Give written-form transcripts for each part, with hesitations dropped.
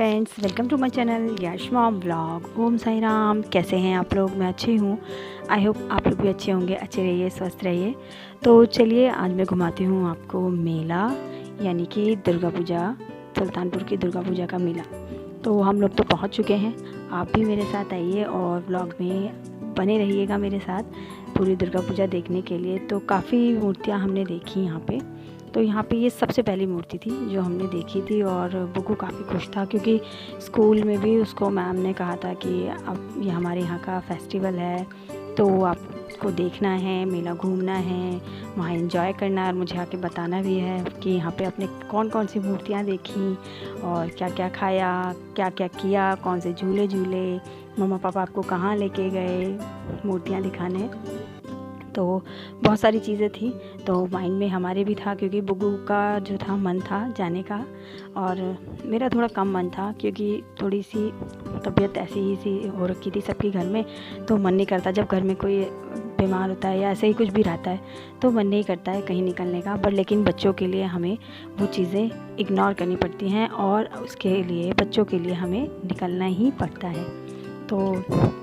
Friends, welcome to my channel Yash mom blog. Om Sai Ram. कैसे हैं आप लोग? मैं अच्छी हूँ। आई होप आप लोग भी अच्छे होंगे। अच्छे रहिए, स्वस्थ रहिए। तो चलिए आज मैं घुमाती हूँ आपको मेला, यानी कि दुर्गा पूजा, सुल्तानपुर की दुर्गा पूजा का मेला। तो हम लोग तो पहुँच चुके हैं। आप भी मेरे साथ आइए और ब्लॉग में बने रहिएगा मेरे साथ पूरी दुर्गा पूजा देखने के लिए। तो काफ़ी मूर्तियाँ हमने देखी यहाँ पे। तो यहाँ पे ये सबसे पहली मूर्ति थी जो हमने देखी थी और बुग्गू काफ़ी खुश था, क्योंकि स्कूल में भी उसको मैम ने कहा था कि अब ये हमारे यहाँ का फेस्टिवल है तो आपको देखना है, मेला घूमना है, वहाँ एंजॉय करना है और मुझे आके बताना भी है कि यहाँ पे आपने कौन कौन सी मूर्तियाँ देखी और क्या क्या खाया, क्या क्या किया, कौन से झूले झूले, मम्मा पापा आपको कहाँ लेके गए मूर्तियाँ दिखाने। तो बहुत सारी चीज़ें थी। तो माइंड में हमारे भी था, क्योंकि बुग्गू का जो था मन था जाने का और मेरा थोड़ा कम मन था, क्योंकि थोड़ी सी तबीयत ऐसी ही सी हो रखी थी सबके घर में। तो मन नहीं करता, जब घर में कोई बीमार होता है या ऐसे ही कुछ भी रहता है तो मन नहीं करता है कहीं निकलने का। बट लेकिन बच्चों के लिए हमें वो चीज़ें इग्नोर करनी पड़ती हैं और उसके लिए बच्चों के लिए हमें निकलना ही पड़ता है। तो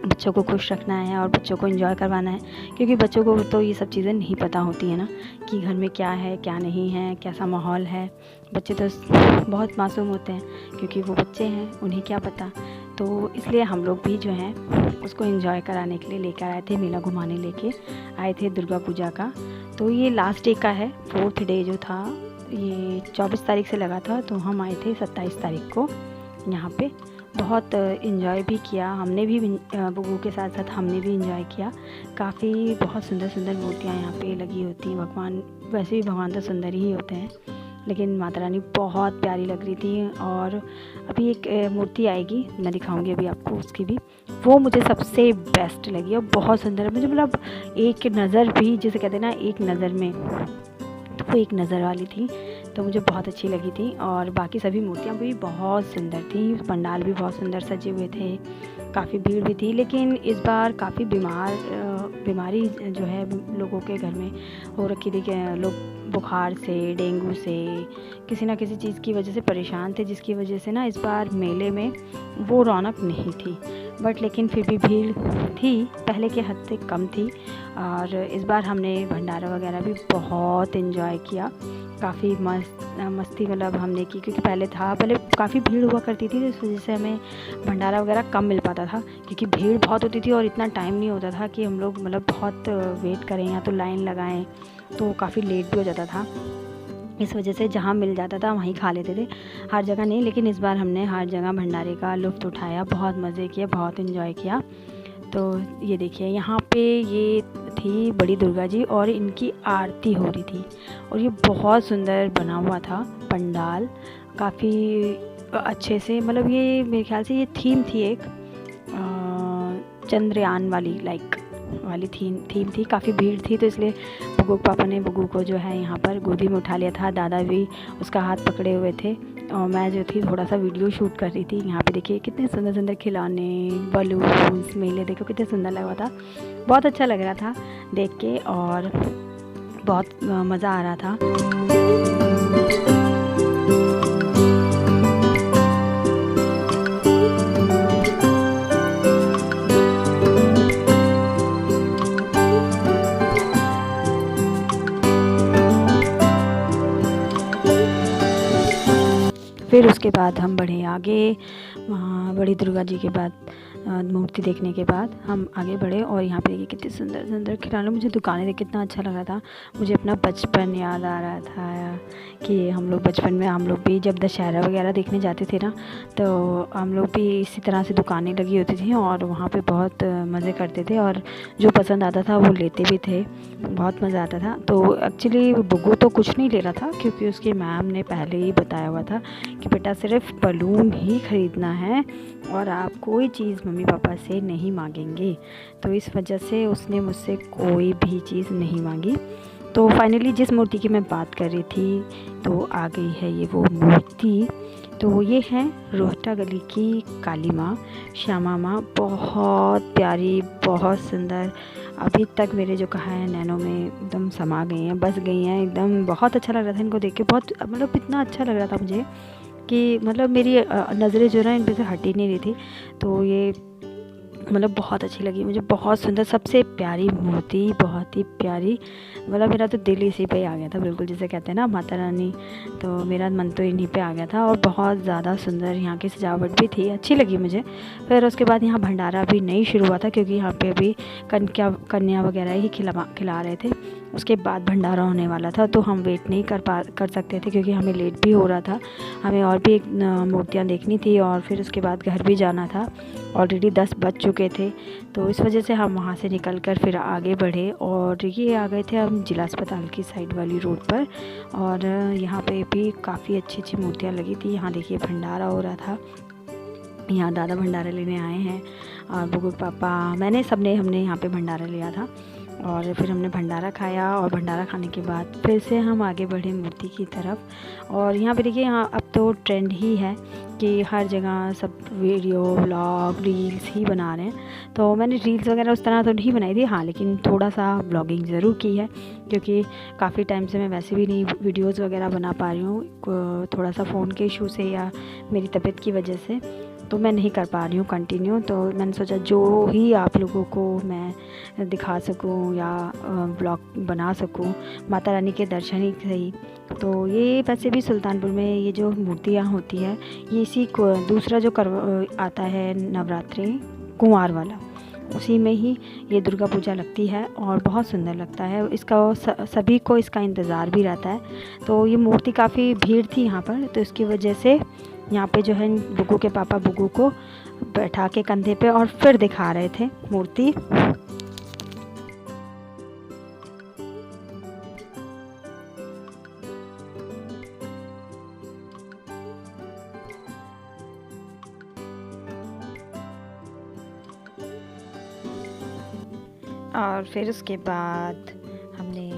बच्चों को खुश रखना है और बच्चों को एंजॉय करवाना है, क्योंकि बच्चों को तो ये सब चीज़ें नहीं पता होती है ना, कि घर में क्या है क्या नहीं है, कैसा माहौल है। बच्चे तो बहुत मासूम होते हैं, क्योंकि वो बच्चे हैं, उन्हें क्या पता। तो इसलिए हम लोग भी जो हैं उसको एंजॉय कराने के लिए लेकर आए थे, मेला घुमाने लेके आए थे दुर्गा पूजा का। तो ये लास्ट डे का है, 4th डे जो था ये 24 तारीख से लगा था, तो हम आए थे 27 तारीख को यहाँ पे। बहुत इन्जॉय भी किया हमने भी, बुग्गू के साथ साथ हमने भी इन्जॉय किया। काफ़ी बहुत सुंदर सुंदर मूर्तियाँ यहाँ पे लगी होती हैं। भगवान, वैसे भी भगवान तो सुंदर ही होते हैं, लेकिन माता रानी बहुत प्यारी लग रही थी। और अभी एक मूर्ति आएगी, मैं दिखाऊंगी अभी आपको उसकी भी। वो मुझे सबसे बेस्ट लगी और बहुत सुंदर है। मुझे मतलब एक नज़र भी, जिसे कहते हैं ना एक नज़र में, तो वो एक नज़र वाली थी, तो मुझे बहुत अच्छी लगी थी। और बाकी सभी मूर्तियाँ भी बहुत सुंदर थी, पंडाल भी बहुत सुंदर सजे हुए थे, काफ़ी भीड़ भी थी। लेकिन इस बार काफ़ी बीमारी जो है लोगों के घर में हो रखी थी, कि लोग बुखार से, डेंगू से, किसी ना किसी चीज़ की वजह से परेशान थे, जिसकी वजह से ना इस बार मेले में वो रौनक नहीं थी। बट लेकिन फिर भी भीड़ थी, पहले के हद से कम थी। और इस बार हमने भंडारा वगैरह भी बहुत इन्जॉय किया, काफ़ी मस्ती मतलब हमने की, क्योंकि पहले काफ़ी भीड़ हुआ करती थी, तो इस वजह से हमें भंडारा वगैरह कम मिल पाता था, क्योंकि भीड़ बहुत होती थी और इतना टाइम नहीं होता था कि हम लोग मतलब बहुत वेट करें या तो लाइन लगाएं, तो काफ़ी लेट भी हो जाता था। इस वजह से जहाँ मिल जाता था वहीं खा लेते थे, हर जगह नहीं। लेकिन इस बार हमने हर जगह भंडारे का लुत्फ़ उठाया, बहुत मज़े किए, बहुत इन्जॉय किया। तो ये देखिए यहाँ पे ये थी बड़ी दुर्गा जी और इनकी आरती हो रही थी, और ये बहुत सुंदर बना हुआ था पंडाल, काफ़ी अच्छे से। मतलब ये मेरे ख्याल से ये थीम थी एक चंद्रयान वाली वाली थीम थी। काफ़ी भीड़ थी, तो इसलिए बुग्गू पापा ने बुग्गू को जो है यहाँ पर गोदी में उठा लिया था, दादा भी उसका हाथ पकड़े हुए थे और मैं जो थी थोड़ा सा वीडियो शूट कर रही थी। यहाँ पे देखिए कितने सुंदर सुंदर खिलौने, बलून्स, मेले देखो कितने सुंदर लग रहा था। बहुत अच्छा लग रहा था देख के और बहुत मज़ा आ रहा था। फिर उसके बाद हम बढ़े आगे, वहाँ बड़ी दुर्गा जी के बाद मूर्ति देखने के बाद हम आगे बढ़े और यहाँ पे देखिए कितने सुंदर सुंदर खिलौने। मुझे दुकानें देख कितना अच्छा लग रहा था, मुझे अपना बचपन याद आ रहा था कि हम लोग बचपन में, हम लोग भी जब दशहरा वगैरह देखने जाते थे ना, तो हम लोग भी इसी तरह से दुकानें लगी होती थी और वहाँ पे बहुत मज़े करते थे और जो पसंद आता था वो लेते भी थे, बहुत मज़ा आता था। तो एक्चुअली बुग्गू तो कुछ नहीं ले रहा था, क्योंकि उसकी मैम ने पहले ही बताया हुआ था कि बेटा सिर्फ बलून ही ख़रीदना है और आप कोई चीज़ मम्मी पापा से नहीं मांगेंगे। तो इस वजह से उसने मुझसे कोई भी चीज़ नहीं मांगी। तो फाइनली जिस मूर्ति की मैं बात कर रही थी तो आ गई है ये वो मूर्ति। तो ये है रोहटा गली की काली माँ, श्यामा माँ, बहुत प्यारी, बहुत सुंदर। अभी तक मेरे जो कहा है नैनों में एकदम समा गई हैं, बस गई हैं एकदम। बहुत अच्छा लग रहा था इनको देख के, बहुत मतलब इतना अच्छा लग रहा था मुझे कि मतलब मेरी नज़रें जो ना इन पे से हट ही नहीं रही थी। तो ये मतलब बहुत अच्छी लगी मुझे, बहुत सुंदर, सबसे प्यारी मूर्ति, बहुत ही प्यारी। मतलब मेरा तो दिल इसी पे ही आ गया था, बिल्कुल जिसे कहते हैं ना माता रानी, तो मेरा मन तो इन्हीं पे आ गया था। और बहुत ज़्यादा सुंदर यहाँ की सजावट भी थी, अच्छी लगी मुझे। फिर उसके बाद यहाँ भंडारा भी नहीं शुरू हुआ था, क्योंकि यहाँ पे अभी कन्या वगैरह ही खिला रहे थे। उसके बाद भंडारा होने वाला था, तो हम वेट नहीं कर सकते थे, क्योंकि हमें लेट भी हो रहा था। हमें और भी मूर्तियाँ देखनी थी और फिर उसके बाद घर भी जाना था। ऑलरेडी 10 बज चुके थे, तो इस वजह से हम वहाँ से निकल कर फिर आगे बढ़े और ये आ गए थे हम जिला अस्पताल की साइड वाली रोड पर। और यहाँ पे भी काफ़ी अच्छी अच्छी मूर्तियाँ लगी थी। यहाँ देखिए भंडारा हो रहा था, यहाँ दादा भंडारा लेने आए हैं और बुगु पापा, हमने यहाँ पे भंडारा लिया था। और फिर हमने भंडारा खाया और भंडारा खाने के बाद फिर से हम आगे बढ़े मूर्ति की तरफ। और यहाँ पे देखिए, यहाँ अब तो ट्रेंड ही है कि हर जगह सब वीडियो व्लॉग रील्स ही बना रहे हैं। तो मैंने रील्स वगैरह उस तरह तो नहीं बनाई थी, हाँ, लेकिन थोड़ा सा ब्लॉगिंग ज़रूर की है, क्योंकि काफ़ी टाइम से मैं वैसे भी नहीं वीडियोस वगैरह बना पा रही हूँ, थोड़ा सा फ़ोन के इशू से या मेरी तबीयत की वजह से, तो मैं नहीं कर पा रही हूँ कंटिन्यू। तो मैंने सोचा जो ही आप लोगों को मैं दिखा सकूँ या ब्लॉग बना सकूँ, माता रानी के दर्शन ही सही। तो ये वैसे भी सुल्तानपुर में ये जो मूर्तियाँ होती है, ये इसी को दूसरा जो आता है नवरात्रि कुंवार वाला, उसी में ही ये दुर्गा पूजा लगती है और बहुत सुंदर लगता है। इसका सभी को इसका इंतज़ार भी रहता है। तो ये मूर्ति काफ़ी भीड़ थी यहाँ पर, तो इसकी वजह से यहाँ पे जो है बुगु के पापा बुगु को बैठा के कंधे पे और फिर दिखा रहे थे मूर्ति। और फिर उसके बाद हमने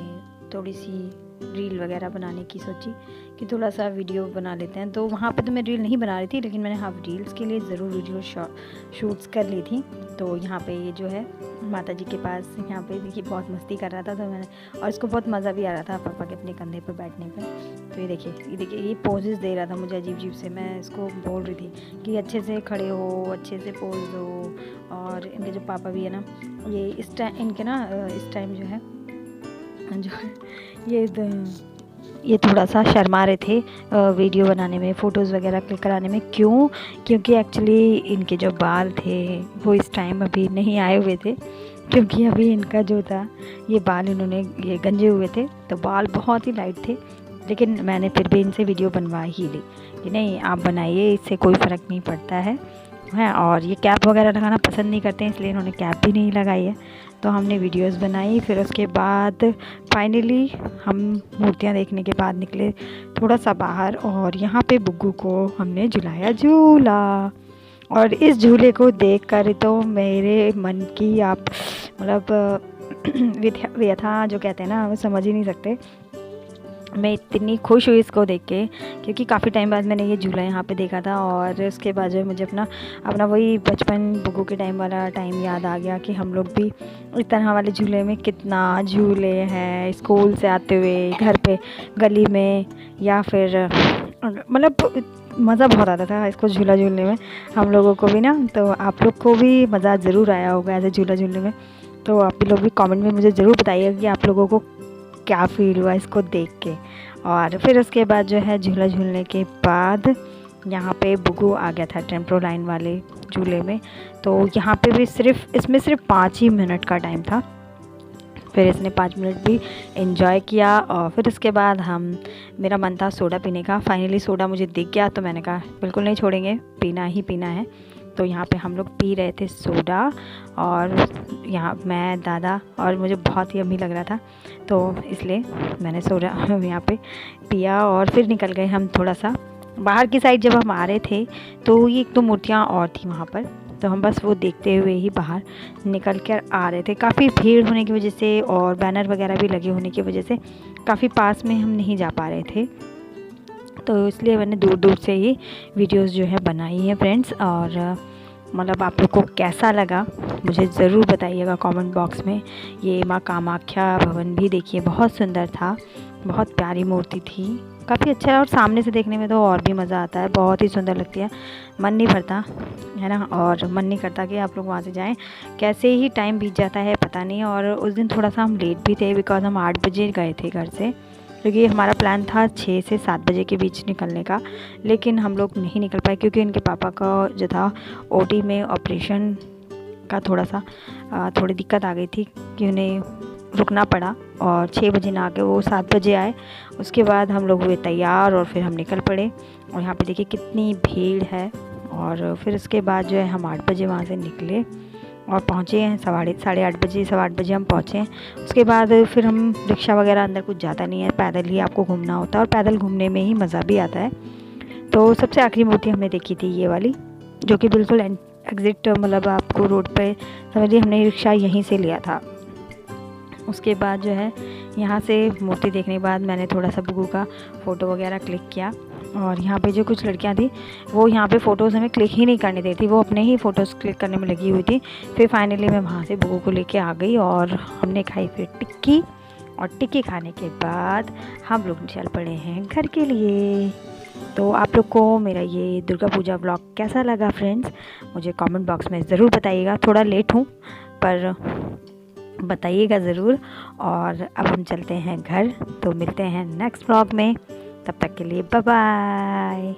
थोड़ी सी रील वगैरह बनाने की सोची कि थोड़ा सा वीडियो बना लेते हैं। तो वहाँ पे तो मैं रील नहीं बना रही थी, लेकिन मैंने हाँ रील्स के लिए ज़रूर वीडियो शूट्स कर ली थी। तो यहाँ पे ये जो है माता जी के पास, यहाँ पे देखिए बहुत मस्ती कर रहा था, तो मैंने, और इसको बहुत मज़ा भी आ रहा था पापा के अपने कंधे पर बैठने पे। तो ये देखिए ये पोजेस दे रहा था मुझे अजीब अजीब से। मैं इसको बोल रही थी कि अच्छे से खड़े हो, अच्छे से पोज दो। और इनके जो पापा भी है ना, ये इस टाइम जो है ये थोड़ा सा शर्मा रहे थे वीडियो बनाने में, फ़ोटोज़ वगैरह क्लिक कराने में। क्योंकि एक्चुअली इनके जो बाल थे वो इस टाइम अभी नहीं आए हुए थे, क्योंकि अभी इनका जो था ये बाल इन्होंने ये गंजे हुए थे, तो बाल बहुत ही लाइट थे। लेकिन मैंने फिर भी इनसे वीडियो बनवा ही ली कि नहीं आप बनाइए, इससे कोई फ़र्क नहीं पड़ता है। और ये कैप वगैरह लगाना पसंद नहीं करते हैं, इसलिए इन्होंने कैप भी नहीं लगाई है। तो हमने वीडियोस बनाई। फिर उसके बाद फाइनली हम मूर्तियाँ देखने के बाद निकले थोड़ा सा बाहर, और यहाँ पे बुग्गू को हमने झुलाया झूला। और इस झूले को देखकर तो मेरे मन की आप मतलब व्यथा जो कहते हैं ना, वो समझ ही नहीं सकते। मैं इतनी खुश हुई इसको देख के, क्योंकि काफ़ी टाइम बाद मैंने ये झूला यहाँ पे देखा था। और उसके बाद जो है मुझे अपना वही बचपन बुग्गू के टाइम वाला टाइम याद आ गया कि हम लोग भी इस तरह वाले झूले में कितना झूले हैं, स्कूल से आते हुए, घर पे गली में, या फिर मतलब मज़ा बहुत आता था इसको झूला झूलने में हम लोगों को भी ना। तो आप लोग को भी मज़ा ज़रूर आया होगा ऐसे झूला झूलने में। तो आप लोग भी कमेंट में मुझे ज़रूर बताइएगा कि आप लोगों को क्या फ़ील हुआ इसको देख के। और फिर उसके बाद जो है झूला झूलने के बाद यहाँ पे बुग्गू आ गया था टेम्पो लाइन वाले झूले में। तो यहाँ पे भी इसमें सिर्फ 5 ही मिनट का टाइम था। फिर इसने 5 मिनट भी एंजॉय किया। और फिर उसके बाद मेरा मन था सोडा पीने का। फाइनली सोडा मुझे दिख गया, तो मैंने कहा बिल्कुल नहीं छोड़ेंगे, पीना ही पीना है। तो यहाँ पे हम लोग पी रहे थे सोडा, और यहाँ मैं, दादा, और मुझे बहुत ही यम्मी लग रहा था, तो इसलिए मैंने सोडा यहाँ पे पिया। और फिर निकल गए हम थोड़ा सा बाहर की साइड। जब हम आ रहे थे तो ये 1-2 मूर्तियाँ और थी वहाँ पर, तो हम बस वो देखते हुए ही बाहर निकल कर आ रहे थे। काफ़ी भीड़ होने की वजह से और बैनर वगैरह भी लगे होने की वजह से काफ़ी पास में हम नहीं जा पा रहे थे, तो इसलिए मैंने दूर दूर से ही वीडियोस जो है बनाई है फ्रेंड्स। और मतलब आप लोग को कैसा लगा मुझे ज़रूर बताइएगा कमेंट बॉक्स में। ये माँ कामाख्या भवन भी देखिए बहुत सुंदर था, बहुत प्यारी मूर्ति थी। काफ़ी अच्छा है और सामने से देखने में तो और भी मज़ा आता है, बहुत ही सुंदर लगती है, मन नहीं भरता है ना। और मन नहीं करता कि आप लोग वहाँ से जाएं। कैसे ही टाइम बीत जाता है पता नहीं। और उस दिन थोड़ा सा हम लेट भी थे बिकॉज़ हम 8 बजे गए थे घर से, क्योंकि हमारा प्लान था 6 से 7 बजे के बीच निकलने का। लेकिन हम लोग नहीं निकल पाए क्योंकि उनके पापा का जो था ओटी में ऑपरेशन का थोड़ी दिक्कत आ गई थी कि उन्हें रुकना पड़ा। और 6 बजे ना आके वो 7 बजे आए। उसके बाद हम लोग हुए तैयार और फिर हम निकल पड़े। और यहाँ पे देखिए कितनी भीड़ है। और फिर उसके बाद जो है हम 8 बजे वहाँ से निकले और पहुँचे हैं 8:30 बजे हम पहुँचे। उसके बाद फिर हम रिक्शा वगैरह अंदर कुछ ज़्यादा नहीं है, पैदल ही आपको घूमना होता है और पैदल घूमने में ही मज़ा भी आता है। तो सबसे आखिरी मूर्ति हमने देखी थी ये वाली, जो कि बिल्कुल एग्ज़िट मतलब आपको रोड पे समझिए हमने रिक्शा यहीं से लिया था। उसके बाद जो है यहाँ से मूर्ति देखने के बाद मैंने थोड़ा सा बुगू का फ़ोटो वगैरह क्लिक किया। और यहाँ पे जो कुछ लड़कियाँ थी वो यहाँ पे फ़ोटोज़ हमें क्लिक ही नहीं करने देती थी, वो अपने ही फ़ोटोज़ क्लिक करने में लगी हुई थी। फिर फाइनली मैं वहाँ से बुगू को लेके आ गई और हमने खाई फिर टिक्की। और टिक्की खाने के बाद हम लोग चल पड़े हैं घर के लिए। तो आप लोग को मेरा ये दुर्गा पूजा व्लॉग कैसा लगा फ्रेंड्स, मुझे कमेंट बॉक्स में ज़रूर बताइएगा। थोड़ा लेट हूँ पर बताइएगा ज़रूर। और अब हम चलते हैं घर, तो मिलते हैं नेक्स्ट व्लॉग में। तब तक के लिए बाय बाय।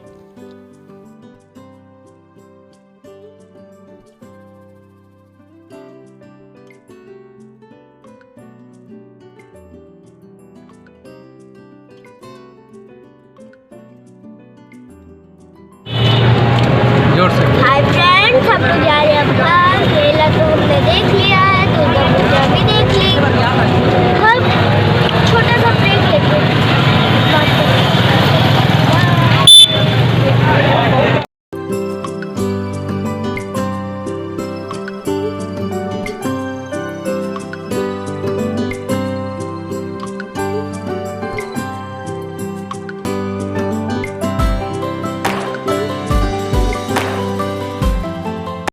हाय फ्रेंड्स, हम लोग जा रहे हैं अब घर। मेला तो हमने देख लिया है, दुर्गा पूजा